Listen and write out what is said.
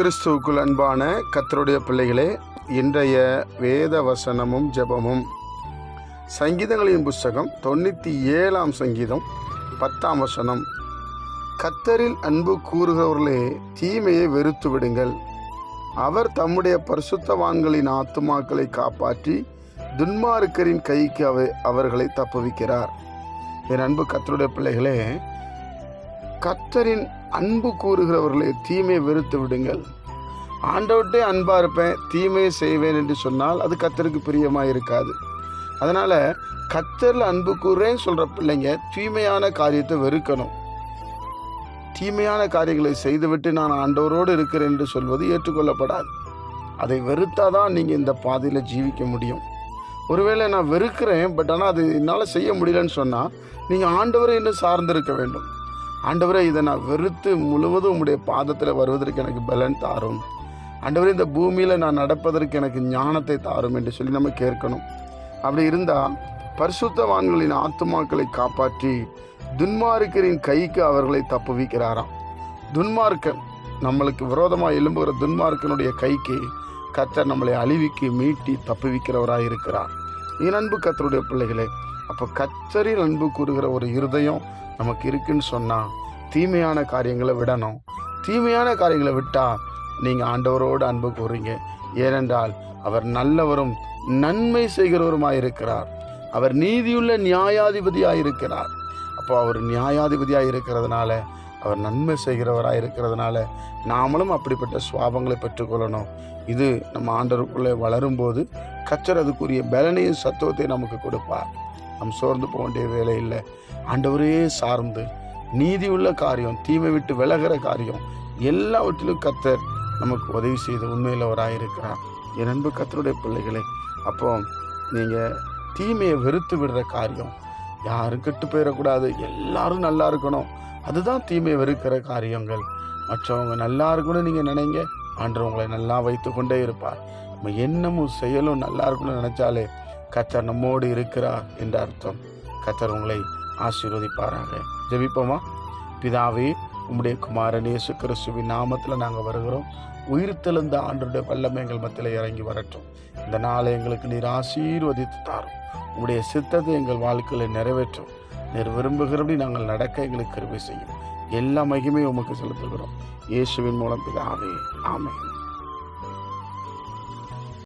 கிறிஸ்துவுக்குள் அன்பான கர்த்தருடைய பிள்ளைகளே, இன்றைய வேத வசனமும் ஜெபமும் சங்கீதங்களின் புஸ்தகம் 97ஆம் சங்கீதம் 10ஆம் வசனம். கர்த்தரில் அன்பு கூறுகிறவர்களே, தீமையை வெறுத்து விடுங்கள். அவர் தம்முடைய பரிசுத்தவான்களின் ஆத்துமாக்களை காப்பாற்றி துன்மார்க்கரின் கைக்கு அவர்களை தப்புவிக்கிறார். என் அன்பு கர்த்தருடைய பிள்ளைகளே, கர்த்தரின் அன்பு கூறுகிறவர்களே, தீமையை வெறுத்து விடுங்கள். ஆண்டவர்கிட்டே அன்பா இருப்பேன், தீமையை செய்வேன் என்று சொன்னால் அது கர்த்தருக்கு பிரியமாக இருக்காது. அதனால கர்த்தரில் அன்பு கூறுறேன்னு சொல்ற பிள்ளைங்க தூய்மையான காரியத்தை வெறுக்கணும். தீமையான காரியங்களை செய்துவிட்டு நான் ஆண்டவரோடு இருக்கிறேன் என்று சொல்வது ஏற்றுக்கொள்ளப்படாது. அதை வெறுத்தாதான் நீங்க இந்த பாதையில ஜீவிக்க முடியும். ஒருவேளை நான் வெறுக்கிறேன், பட் ஆனால் அது என்னால் செய்ய முடியலன்னு சொன்னா நீங்க ஆண்டவரை இன்னும் சார்ந்திருக்க வேண்டும். ஆண்டவரே, இதை நான் வெறுத்து முழுவதும் உம்முடைய பாதத்தில் வருவதற்கு எனக்கு பலன் தாரும். ஆண்டவரே, இந்த பூமியில் நான் நடப்பதற்கு எனக்கு ஞானத்தை தாரும் என்று சொல்லி நம்ம கேட்கணும். அப்படி இருந்தால் பரிசுத்தவான்களின் ஆத்துமாக்களை காப்பாற்றி துன்மார்க்கரின் கைக்கு அவர்களை தப்புவிக்கிறாராம். துன்மார்க்கன், நம்மளுக்கு விரோதமாக எழும்புகிற துன்மார்க்கனுடைய கைக்கு கர்த்தர் நம்மளை அழிவிக்கு மீட்டி தப்புவிக்கிறவராக இருக்கிறார். என் அன்பு கர்த்தருடைய பிள்ளைகளே, அப்போ கர்த்தரில் அன்பு கூறுகிற ஒரு இருதயம் நமக்கு இருக்குன்னு சொன்னால் தீமையான காரியங்களை விடணும். தீமையான காரியங்களை விட்டால் நீங்கள் ஆண்டவரோடு அன்பு கூறுறீங்க. ஏனென்றால் அவர் நல்லவரும் நன்மை செய்கிறவருமாய் இருக்கிறார். அவர் நீதியுள்ள நியாயாதிபதியாக இருக்கிறார். அப்போ அவர் நியாயாதிபதியாக இருக்கிறதுனால, அவர் நன்மை செய்கிறவராக இருக்கிறதுனால நாமளும் அப்படிப்பட்ட சுவாபங்களை பெற்றுக்கொள்ளணும். இது நம்ம ஆண்டவருக்குள்ளே வளரும்போது கர்த்தர் அதுக்குரிய பலனையும் சத்துவத்தை நமக்கு கொடுப்பார். நம் சோர்ந்து போக வேண்டிய வேலை இல்லை. ஆண்டவரே சார்ந்து நீதியுள்ள காரியம், தீமை விட்டு விலகிற காரியம் எல்லாவற்றிலும் கர்த்தர் நமக்கு உதவி செய்து உண்மையிலவராக இருக்கிறார். என் அன்பு கர்த்தருடைய பிள்ளைகளே, அப்போ நீங்கள் தீமையை வெறுத்து விடுற காரியம், யாரும் கெட்டு போயிடக்கூடாது, எல்லாரும் நல்லா இருக்கணும், அதுதான் தீமையை வெறுக்கிற காரியங்கள். மற்றவங்க நல்லா இருக்கணும்னு நீங்கள் நினைங்க, ஆண்டவர் உங்களை நல்லா வைத்து கொண்டே இருப்பார். நம்ம எண்ணமும் செயலும் நல்லா இருக்கணும்னு நினைச்சாலே கர்த்தர் நம்மோடு இருக்கிறார் என்ற அர்த்தம். கர்த்தர் உங்களை ஆசீர்வதிப்பாராக. ஜெபிப்போமா? பிதாவே, உம்முடைய குமாரன் இயேசு கிறிஸ்துவின் நாமத்தில் நாங்கள் வருகிறோம். உயிர்த்தெழுந்த ஆண்டவருடைய வல்லமை எங்கள் மத்தியில் இறங்கி வரட்டும். இந்த நாளை எங்களுக்கு நீர் ஆசீர்வதித்து தாரும். உம்முடைய சித்தத்தை எங்கள் வாழ்க்கையில் நிறைவேற்றும். நீர் விரும்புகிறபடி நாங்கள் நடக்க எங்களுக்கு கிருபை செய்யும். எல்லா மகிமையும் உமக்கு செலுத்துகிறோம். இயேசுவின் மூலம் பிதாவே, ஆமென்.